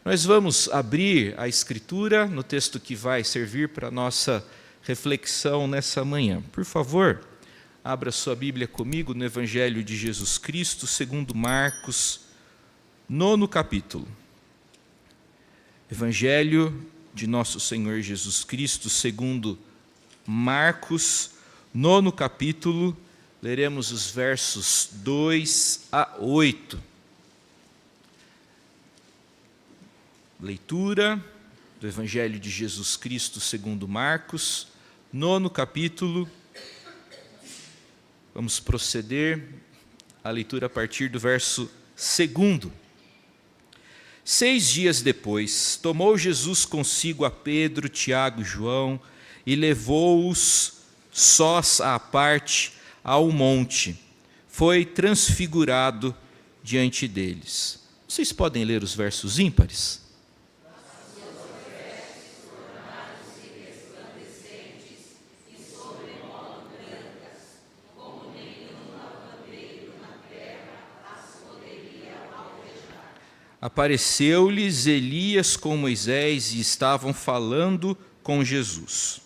Nós vamos abrir a Escritura no texto que vai servir para a nossa reflexão nessa manhã. Por favor, abra sua Bíblia comigo no Evangelho de Jesus Cristo, segundo Marcos, 9º capítulo. Evangelho de nosso Senhor Jesus Cristo, segundo Marcos, 9º capítulo, leremos os versos 2 a 8. Leitura do Evangelho de Jesus Cristo segundo Marcos, 9º capítulo. Vamos proceder à leitura a partir do verso 2. 6 dias depois, tomou Jesus consigo a Pedro, Tiago e João e levou-os sós à parte ao monte. Foi transfigurado diante deles. Vocês podem ler os versos ímpares? Apareceu-lhes Elias com Moisés e estavam falando com Jesus.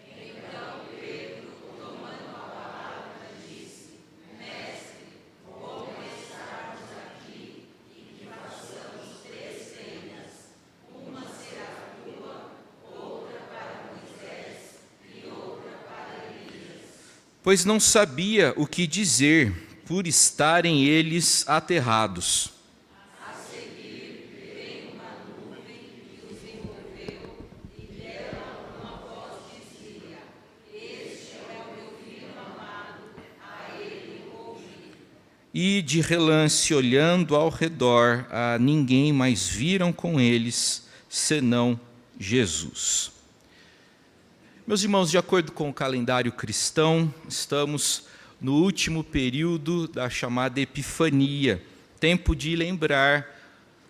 Então Pedro, tomando a palavra, disse: Mestre, como estarmos aqui e que façamos 3 tendas, uma será tua, outra para Moisés e outra para Elias. Pois não sabia o que dizer, por estarem eles aterrados. E de relance, olhando ao redor, a ninguém mais viram com eles, senão Jesus. Meus irmãos, de acordo com o calendário cristão, estamos no último período da chamada Epifania, tempo de lembrar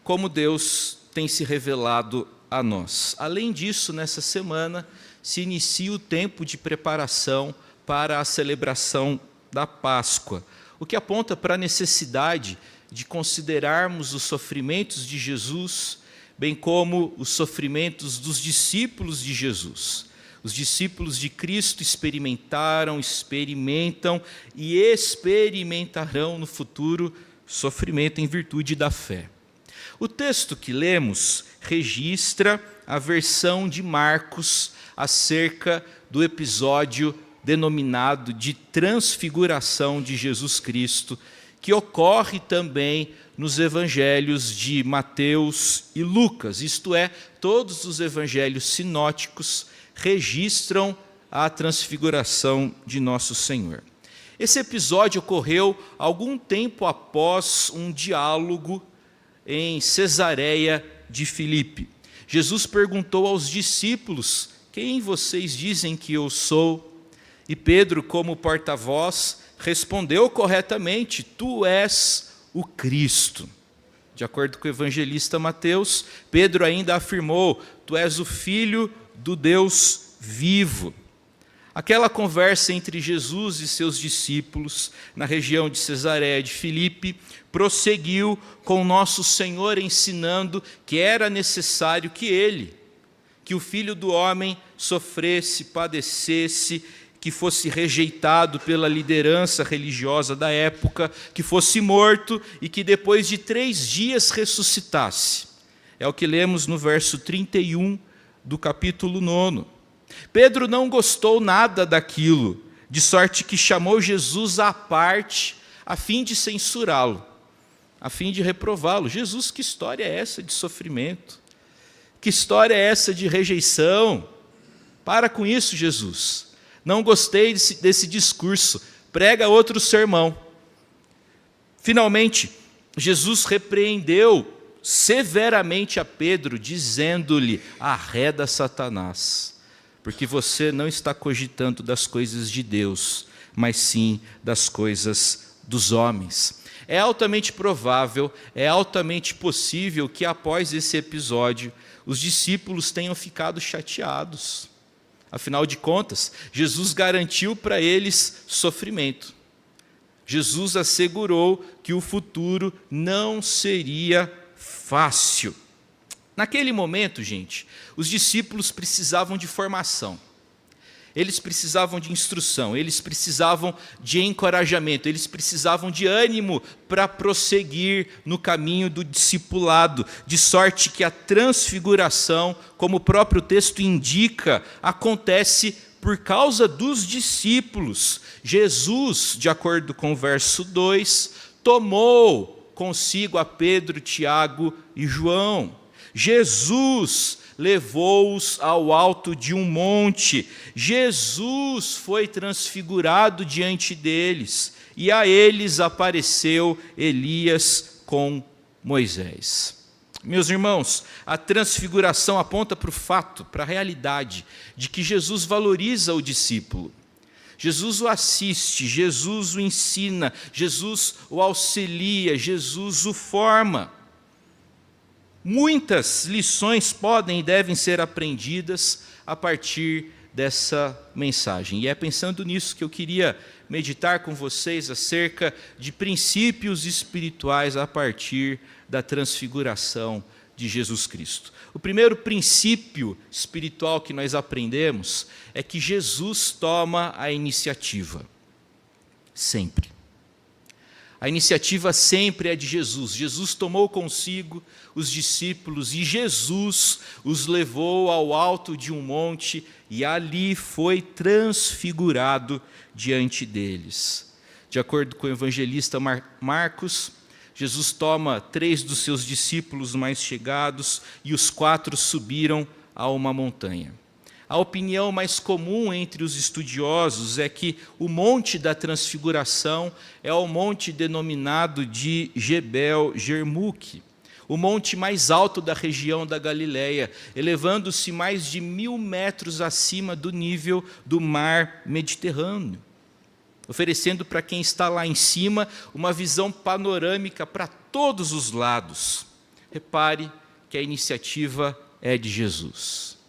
como Deus tem se revelado a nós. Além disso, nessa semana, se inicia o tempo de preparação para a celebração da Páscoa, o que aponta para a necessidade de considerarmos os sofrimentos de Jesus, bem como os sofrimentos dos discípulos de Jesus. Os discípulos de Cristo experimentaram, experimentam e experimentarão no futuro sofrimento em virtude da fé. O texto que lemos registra a versão de Marcos acerca do episódio denominado de transfiguração de Jesus Cristo, que ocorre também nos evangelhos de Mateus e Lucas, isto é, todos os evangelhos sinóticos registram a transfiguração de nosso Senhor. Esse episódio ocorreu algum tempo após um diálogo em Cesareia de Filipe. Jesus perguntou aos discípulos: quem vocês dizem que eu sou? E Pedro, como porta-voz, respondeu corretamente: tu és o Cristo. De acordo com o evangelista Mateus, Pedro ainda afirmou: tu és o Filho do Deus vivo. Aquela conversa entre Jesus e seus discípulos, na região de Cesareia de Filipe, prosseguiu com nosso Senhor ensinando que era necessário que o Filho do Homem sofresse, padecesse, que fosse rejeitado pela liderança religiosa da época, que fosse morto e que depois de 3 dias ressuscitasse. É o que lemos no verso 31 do capítulo 9. Pedro não gostou nada daquilo, de sorte que chamou Jesus à parte, a fim de censurá-lo, a fim de reprová-lo. Jesus, que história é essa de sofrimento? Que história é essa de rejeição? Para com isso, Jesus. Não gostei desse discurso, prega outro sermão. Finalmente, Jesus repreendeu severamente a Pedro, dizendo-lhe: arreda Satanás, porque você não está cogitando das coisas de Deus, mas sim das coisas dos homens. É altamente provável, é altamente possível que após esse episódio, os discípulos tenham ficado chateados. Afinal de contas, Jesus garantiu para eles sofrimento. Jesus assegurou que o futuro não seria fácil. Naquele momento, gente, os discípulos precisavam de formação. Eles precisavam de instrução, eles precisavam de encorajamento, eles precisavam de ânimo para prosseguir no caminho do discipulado, de sorte que a transfiguração, como o próprio texto indica, acontece por causa dos discípulos. Jesus, de acordo com o verso 2, tomou consigo a Pedro, Tiago e João. Jesus levou-os ao alto de um monte. Jesus foi transfigurado diante deles, e a eles apareceu Elias com Moisés. Meus irmãos, a transfiguração aponta para o fato, para a realidade, de que Jesus valoriza o discípulo. Jesus o assiste, Jesus o ensina, Jesus o auxilia, Jesus o forma. Muitas lições podem e devem ser aprendidas a partir dessa mensagem. E é pensando nisso que eu queria meditar com vocês acerca de princípios espirituais a partir da transfiguração de Jesus Cristo. O primeiro princípio espiritual que nós aprendemos é que Jesus toma a iniciativa. Sempre. A iniciativa sempre é de Jesus. Jesus tomou consigo os discípulos e Jesus os levou ao alto de um monte e ali foi transfigurado diante deles. De acordo com o evangelista Marcos, Jesus toma 3 dos seus discípulos mais chegados e os 4 subiram a uma montanha. A opinião mais comum entre os estudiosos é que o Monte da Transfiguração é o monte denominado de Jebel Jermuque, o monte mais alto da região da Galileia, elevando-se mais de 1.000 metros acima do nível do mar Mediterrâneo, oferecendo para quem está lá em cima uma visão panorâmica para todos os lados. Repare que a iniciativa é de Jesus.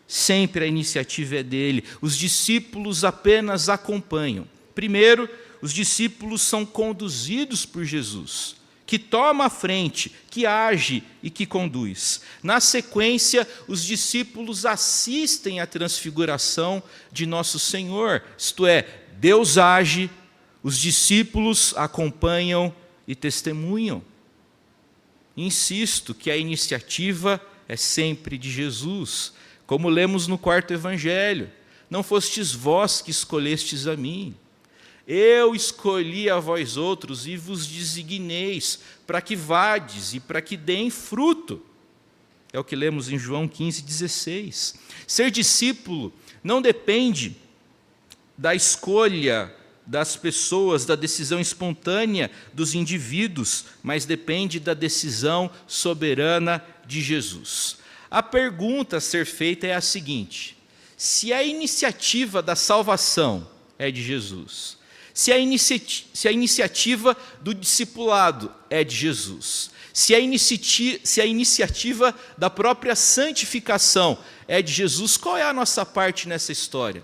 Sempre a iniciativa é dele. Os discípulos apenas acompanham. Primeiro, os discípulos são conduzidos por Jesus, que toma a frente, que age e que conduz. Na sequência, os discípulos assistem à transfiguração de nosso Senhor, isto é, Deus age, os discípulos acompanham e testemunham. Insisto que a iniciativa é sempre de Jesus. Como lemos no 4º evangelho, não fostes vós que escolhestes a mim, eu escolhi a vós outros e vos designeis para que vades e para que deem fruto. É o que lemos em João 15,16. Ser discípulo não depende da escolha das pessoas, da decisão espontânea dos indivíduos, mas depende da decisão soberana de Jesus. A pergunta a ser feita é a seguinte: se a iniciativa da salvação é de Jesus, se a iniciativa do discipulado é de Jesus, se a iniciativa da própria santificação é de Jesus, qual é a nossa parte nessa história?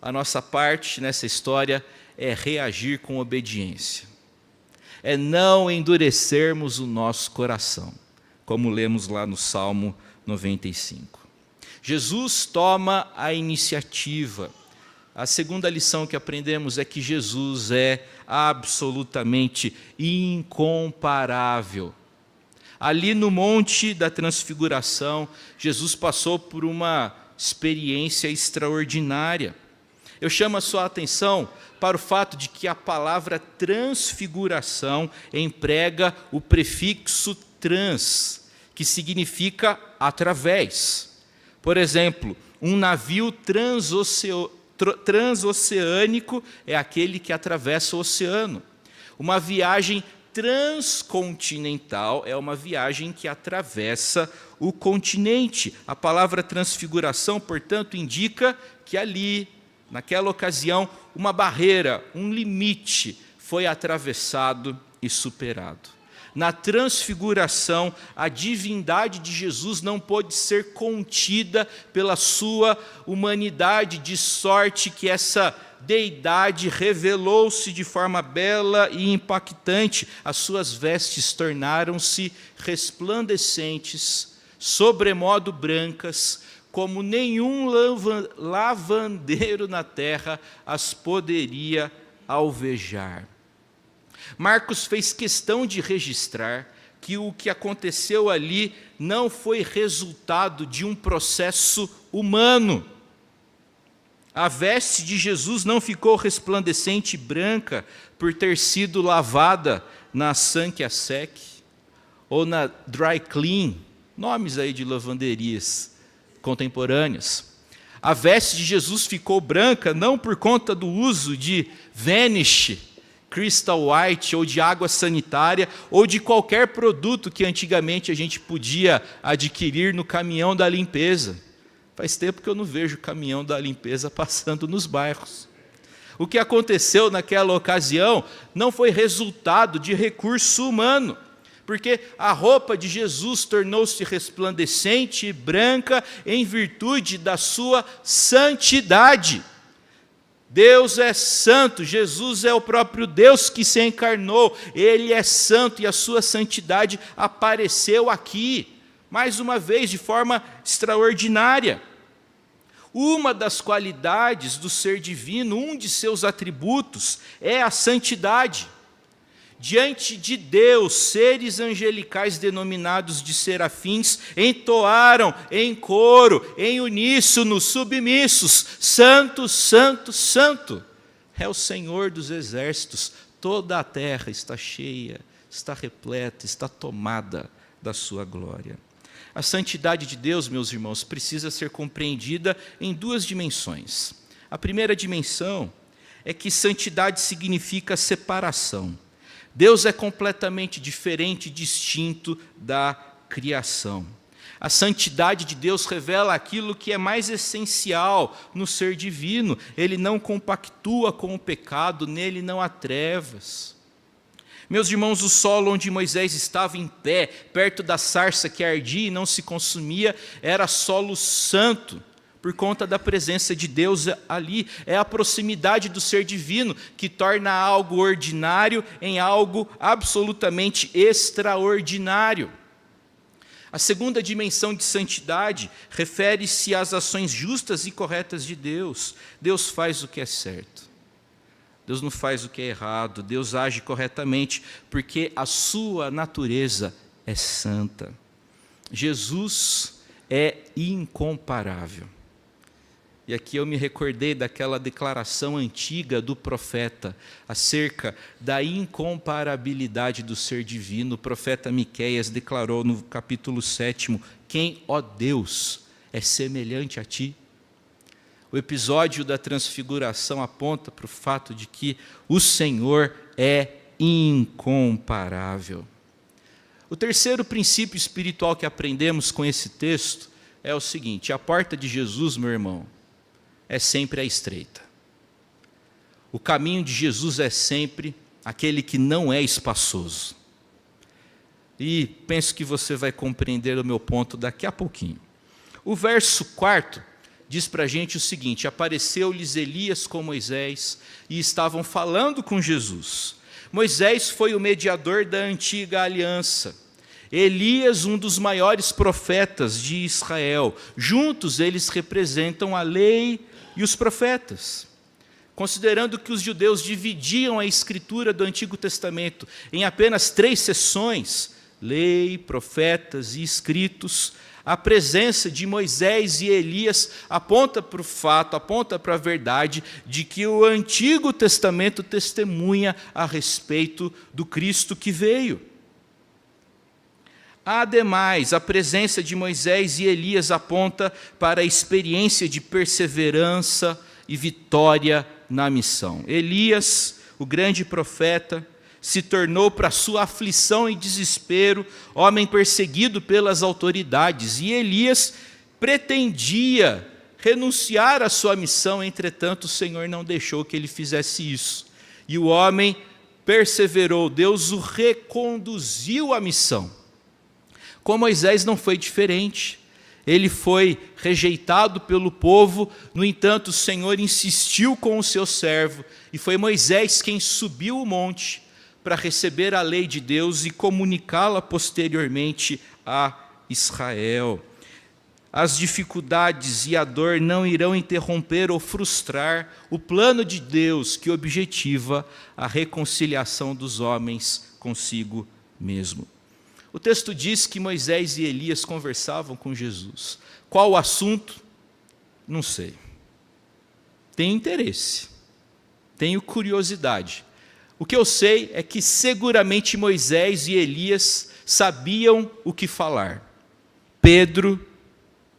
A nossa parte nessa história é reagir com obediência, é não endurecermos o nosso coração, como lemos lá no Salmo 95. Jesus toma a iniciativa. A segunda lição que aprendemos é que Jesus é absolutamente incomparável. Ali no Monte da Transfiguração, Jesus passou por uma experiência extraordinária. Eu chamo a sua atenção para o fato de que a palavra transfiguração emprega o prefixo trans, que significa através. Por exemplo, um navio transoceânico é aquele que atravessa o oceano. Uma viagem transcontinental é uma viagem que atravessa o continente. A palavra transfiguração, portanto, indica que ali, naquela ocasião, uma barreira, um limite foi atravessado e superado. Na transfiguração, a divindade de Jesus não pôde ser contida pela sua humanidade, de sorte que essa deidade revelou-se de forma bela e impactante. As suas vestes tornaram-se resplandecentes, sobremodo brancas, como nenhum lavandeiro na terra as poderia alvejar. Marcos fez questão de registrar que o que aconteceu ali não foi resultado de um processo humano. A veste de Jesus não ficou resplandecente e branca por ter sido lavada na Sankia Sec ou na Dry Clean, nomes aí de lavanderias contemporâneas. A veste de Jesus ficou branca não por conta do uso de Vanish, Crystal White, ou de água sanitária, ou de qualquer produto que antigamente a gente podia adquirir no caminhão da limpeza. Faz tempo que eu não vejo o caminhão da limpeza passando nos bairros. O que aconteceu naquela ocasião não foi resultado de recurso humano, porque a roupa de Jesus tornou-se resplandecente e branca em virtude da sua santidade. Deus é santo, Jesus é o próprio Deus que se encarnou, Ele é santo e a sua santidade apareceu aqui, mais uma vez, de forma extraordinária. Uma das qualidades do ser divino, um de seus atributos, é a santidade. Diante de Deus, seres angelicais denominados de serafins entoaram em coro, em uníssono, submissos: Santo, Santo, Santo. É o Senhor dos exércitos, toda a terra está cheia, está repleta, está tomada da sua glória. A santidade de Deus, meus irmãos, precisa ser compreendida em duas dimensões. A primeira dimensão é que santidade significa separação. Deus é completamente diferente e distinto da criação. A santidade de Deus revela aquilo que é mais essencial no ser divino. Ele não compactua com o pecado, nele não há trevas. Meus irmãos, o solo onde Moisés estava em pé, perto da sarça que ardia e não se consumia, era solo santo, por conta da presença de Deus ali. É a proximidade do ser divino que torna algo ordinário em algo absolutamente extraordinário. A segunda dimensão de santidade refere-se às ações justas e corretas de Deus. Deus faz o que é certo. Deus não faz o que é errado. Deus age corretamente, porque a sua natureza é santa. Jesus é incomparável. E aqui eu me recordei daquela declaração antiga do profeta acerca da incomparabilidade do ser divino. O profeta Miqueias declarou no capítulo 7: quem, ó Deus, é semelhante a ti? O episódio da transfiguração aponta para o fato de que o Senhor é incomparável. O terceiro princípio espiritual que aprendemos com esse texto é o seguinte: a porta de Jesus, meu irmão, é sempre a estreita. O caminho de Jesus é sempre aquele que não é espaçoso. E penso que você vai compreender o meu ponto daqui a pouquinho. O verso 4 diz para a gente o seguinte: apareceu-lhes Elias com Moisés e estavam falando com Jesus. Moisés foi o mediador da antiga aliança. Elias, um dos maiores profetas de Israel. Juntos eles representam a lei e os profetas. Considerando que os judeus dividiam a escritura do Antigo Testamento em apenas 3 seções, lei, profetas e escritos, a presença de Moisés e Elias aponta para o fato, aponta para a verdade de que o Antigo Testamento testemunha a respeito do Cristo que veio. Ademais, a presença de Moisés e Elias aponta para a experiência de perseverança e vitória na missão. Elias, o grande profeta, se tornou para sua aflição e desespero homem perseguido pelas autoridades, e Elias pretendia renunciar à sua missão, entretanto o Senhor não deixou que ele fizesse isso. E o homem perseverou, Deus o reconduziu à missão. Com Moisés não foi diferente. Ele foi rejeitado pelo povo, no entanto, o Senhor insistiu com o seu servo, e foi Moisés quem subiu o monte para receber a lei de Deus e comunicá-la posteriormente a Israel. As dificuldades e a dor não irão interromper ou frustrar o plano de Deus que objetiva a reconciliação dos homens consigo mesmo. O texto diz que Moisés e Elias conversavam com Jesus. Qual o assunto? Não sei. Tenho interesse, tenho curiosidade. O que eu sei é que seguramente Moisés e Elias sabiam o que falar. Pedro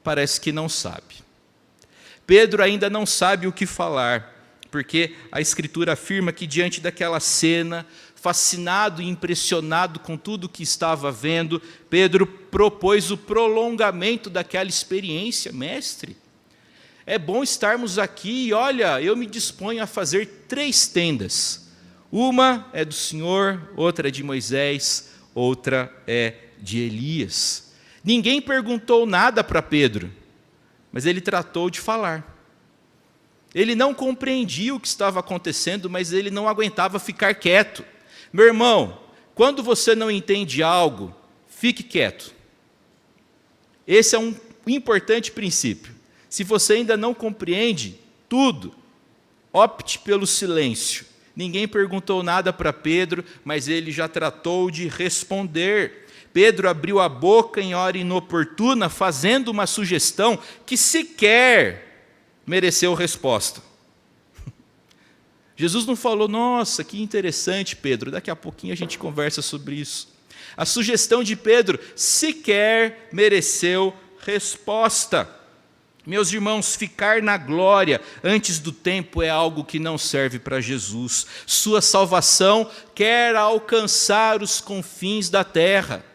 parece que não sabe. Pedro ainda não sabe o que falar, porque a Escritura afirma que diante daquela cena, fascinado e impressionado com tudo o que estava vendo, Pedro propôs o prolongamento daquela experiência. Mestre, é bom estarmos aqui e olha, eu me disponho a fazer 3 tendas. Uma é do Senhor, outra é de Moisés, outra é de Elias. Ninguém perguntou nada para Pedro, mas ele tratou de falar. Ele não compreendia o que estava acontecendo, mas ele não aguentava ficar quieto. Meu irmão, quando você não entende algo, fique quieto. Esse é um importante princípio. Se você ainda não compreende tudo, opte pelo silêncio. Ninguém perguntou nada para Pedro, mas ele já tratou de responder. Pedro abriu a boca em hora inoportuna, fazendo uma sugestão que sequer mereceu resposta. Jesus não falou, nossa, que interessante, Pedro, daqui a pouquinho a gente conversa sobre isso. A sugestão de Pedro sequer mereceu resposta. Meus irmãos, ficar na glória antes do tempo é algo que não serve para Jesus. Sua salvação quer alcançar os confins da terra.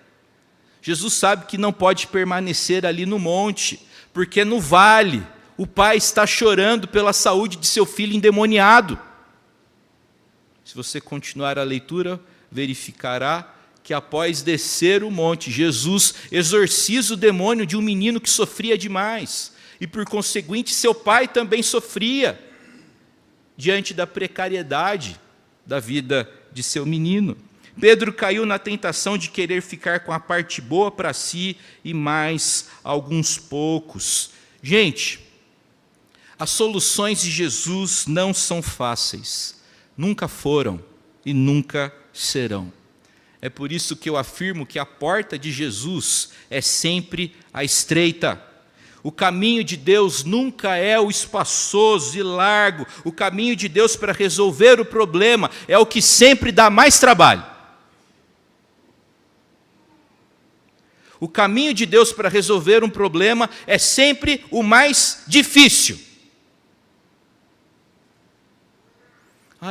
Jesus sabe que não pode permanecer ali no monte, porque no vale o pai está chorando pela saúde de seu filho endemoniado. Se você continuar a leitura, verificará que após descer o monte, Jesus exorciza o demônio de um menino que sofria demais. E por conseguinte, seu pai também sofria diante da precariedade da vida de seu menino. Pedro caiu na tentação de querer ficar com a parte boa para si e mais alguns poucos. Gente, as soluções de Jesus não são fáceis, nunca foram e nunca serão. É por isso que eu afirmo que a porta de Jesus é sempre a estreita. O caminho de Deus nunca é o espaçoso e largo. O caminho de Deus para resolver o problema é o que sempre dá mais trabalho. O caminho de Deus para resolver um problema é sempre o mais difícil.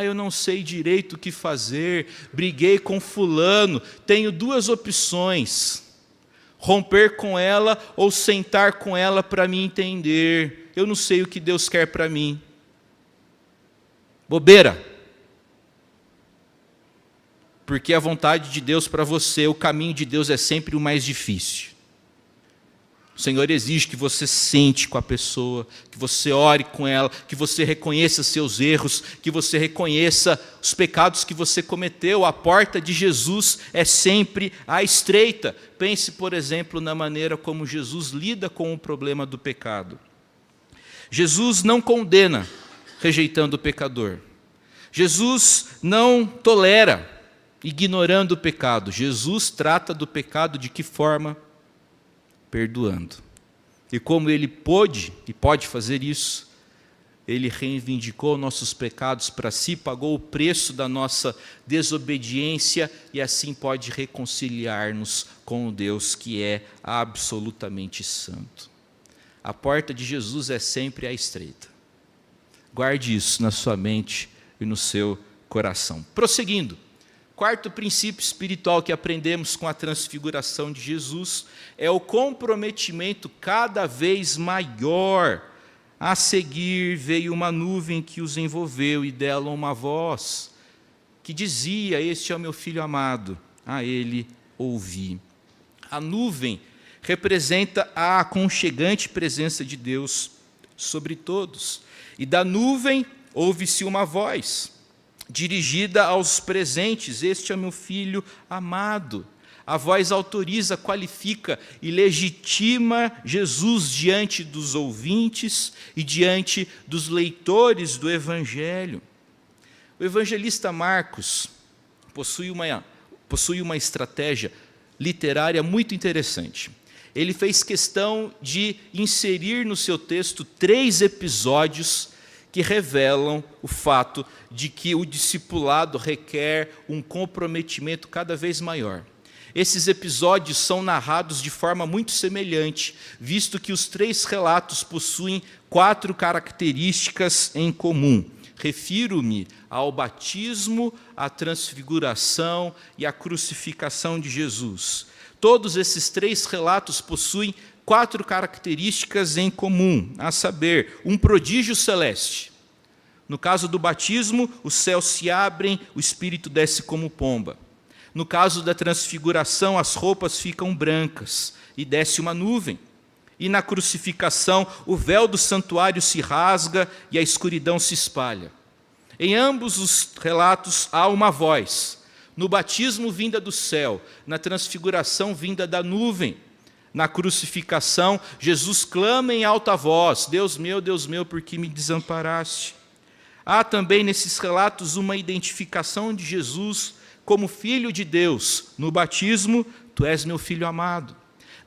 Eu não sei direito o que fazer, briguei com fulano, tenho 2 opções: romper com ela ou sentar com ela para me entender. Eu não sei o que Deus quer para mim. Bobeira. Porque a vontade de Deus para você, o caminho de Deus é sempre o mais difícil. O Senhor exige que você sente com a pessoa, que você ore com ela, que você reconheça seus erros, que você reconheça os pecados que você cometeu. A porta de Jesus é sempre a estreita. Pense, por exemplo, na maneira como Jesus lida com o problema do pecado. Jesus não condena, rejeitando o pecador. Jesus não tolera, ignorando o pecado. Jesus trata do pecado de que forma? Perdoando. E como ele pôde e pode fazer isso, ele reivindicou nossos pecados para si, pagou o preço da nossa desobediência e assim pode reconciliar-nos com o Deus que é absolutamente santo. A porta de Jesus é sempre a estreita. Guarde isso na sua mente e no seu coração. Prosseguindo. 4º princípio espiritual que aprendemos com a transfiguração de Jesus é o comprometimento cada vez maior. A seguir veio uma nuvem que os envolveu e dela uma voz que dizia: este é o meu filho amado, a ele ouvi. A nuvem representa a aconchegante presença de Deus sobre todos. E da nuvem ouve-se uma voz, dirigida aos presentes: este é meu filho amado. A voz autoriza, qualifica e legitima Jesus diante dos ouvintes e diante dos leitores do Evangelho. O evangelista Marcos possui uma estratégia literária muito interessante. Ele fez questão de inserir no seu texto 3 episódios que revelam o fato de que o discipulado requer um comprometimento cada vez maior. Esses episódios são narrados de forma muito semelhante, visto que os 3 relatos possuem 4 características em comum. Refiro-me ao batismo, à transfiguração e à crucificação de Jesus. Todos esses 3 relatos possuem 4 características em comum, a saber, um prodígio celeste. No caso do batismo, os céus se abrem, o Espírito desce como pomba. No caso da transfiguração, as roupas ficam brancas e desce uma nuvem. E na crucificação, o véu do santuário se rasga e a escuridão se espalha. Em ambos os relatos há uma voz. No batismo, vinda do céu. Na transfiguração, vinda da nuvem. Na crucificação, Jesus clama em alta voz: Deus meu, por que me desamparaste? Há também nesses relatos uma identificação de Jesus como Filho de Deus. No batismo, tu és meu Filho amado.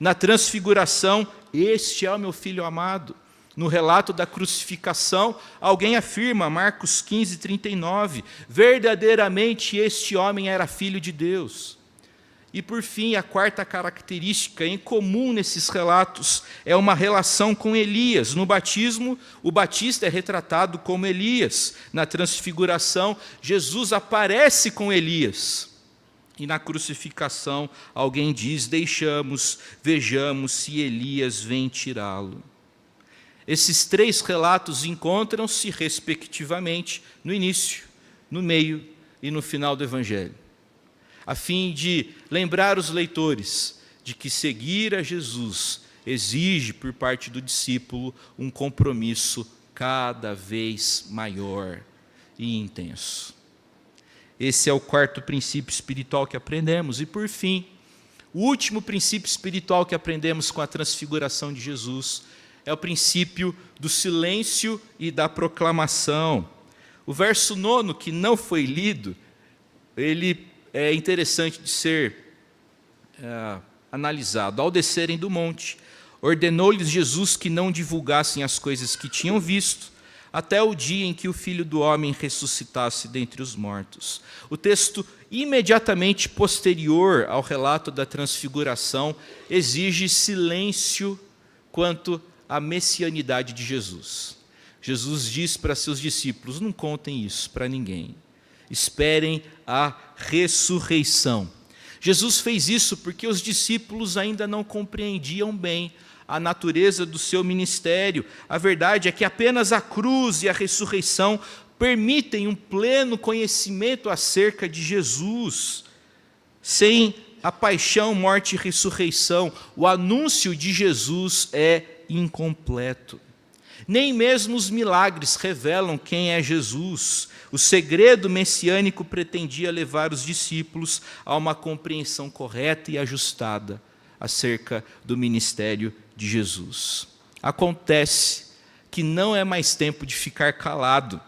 Na transfiguração, este é o meu Filho amado. No relato da crucificação, alguém afirma, Marcos 15, 39, verdadeiramente este homem era Filho de Deus. E, por fim, a 4ª característica em comum nesses relatos é uma relação com Elias. No batismo, o batista é retratado como Elias. Na transfiguração, Jesus aparece com Elias. E na crucificação, alguém diz: vejamos se Elias vem tirá-lo. Esses 3 relatos encontram-se, respectivamente, no início, no meio e no final do Evangelho, a fim de lembrar os leitores de que seguir a Jesus exige, por parte do discípulo, um compromisso cada vez maior e intenso. Esse é o 4º princípio espiritual que aprendemos. E, por fim, o último princípio espiritual que aprendemos com a transfiguração de Jesus é o princípio do silêncio e da proclamação. O verso 9, que não foi lido, ele é interessante de ser analisado. Ao descerem do monte, ordenou-lhes Jesus que não divulgassem as coisas que tinham visto, até o dia em que o Filho do Homem ressuscitasse dentre os mortos. O texto imediatamente posterior ao relato da transfiguração exige silêncio quanto à messianidade de Jesus. Jesus diz para seus discípulos: não contem isso para ninguém, esperem a ressurreição. Jesus fez isso porque os discípulos ainda não compreendiam bem a natureza do seu ministério. A verdade é que apenas a cruz e a ressurreição permitem um pleno conhecimento acerca de Jesus. Sem a paixão, morte e ressurreição, o anúncio de Jesus é incompleto. Nem mesmo os milagres revelam quem é Jesus. O segredo messiânico pretendia levar os discípulos a uma compreensão correta e ajustada acerca do ministério de Jesus. Acontece que não é mais tempo de ficar calado.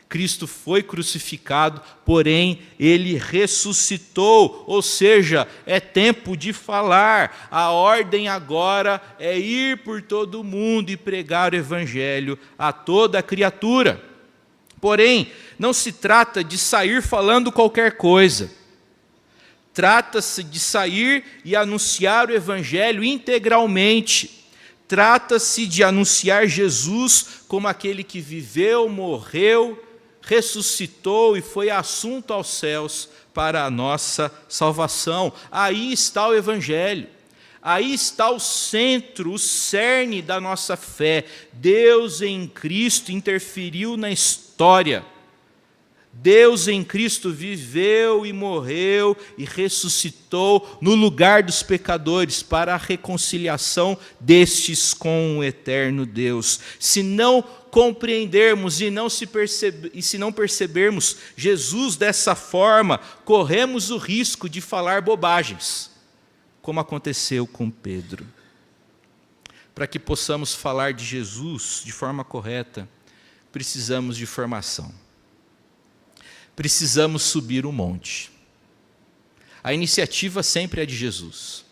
Cristo foi crucificado, porém ele ressuscitou, ou seja, é tempo de falar. A ordem agora é ir por todo o mundo e pregar o evangelho a toda a criatura. Porém, não se trata de sair falando qualquer coisa. Trata-se de sair e anunciar o evangelho integralmente. Trata-se de anunciar Jesus como aquele que viveu, morreu, ressuscitou e foi assunto aos céus para a nossa salvação. Aí está o evangelho. Aí está o centro, o cerne da nossa fé. Deus em Cristo interferiu na história. Deus em Cristo viveu e morreu e ressuscitou no lugar dos pecadores para a reconciliação destes com o eterno Deus. Se não compreendermos e se não percebermos Jesus dessa forma, corremos o risco de falar bobagens, como aconteceu com Pedro. Para que possamos falar de Jesus de forma correta, precisamos de formação. Precisamos subir o monte. A iniciativa sempre é de Jesus.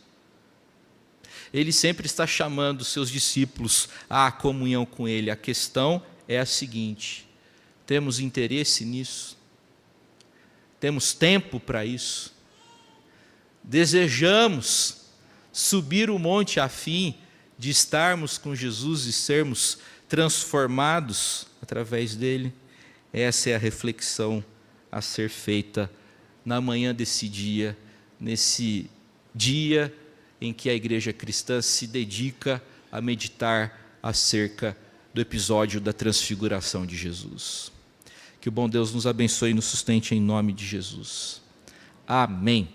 Ele sempre está chamando seus discípulos à comunhão com Ele. A questão é a seguinte: temos interesse nisso? Temos tempo para isso? Desejamos subir o monte a fim de estarmos com Jesus e sermos transformados através dele? Essa é a reflexão a ser feita na manhã desse dia, nesse dia em que a igreja cristã se dedica a meditar acerca do episódio da transfiguração de Jesus. Que o bom Deus nos abençoe e nos sustente em nome de Jesus. Amém.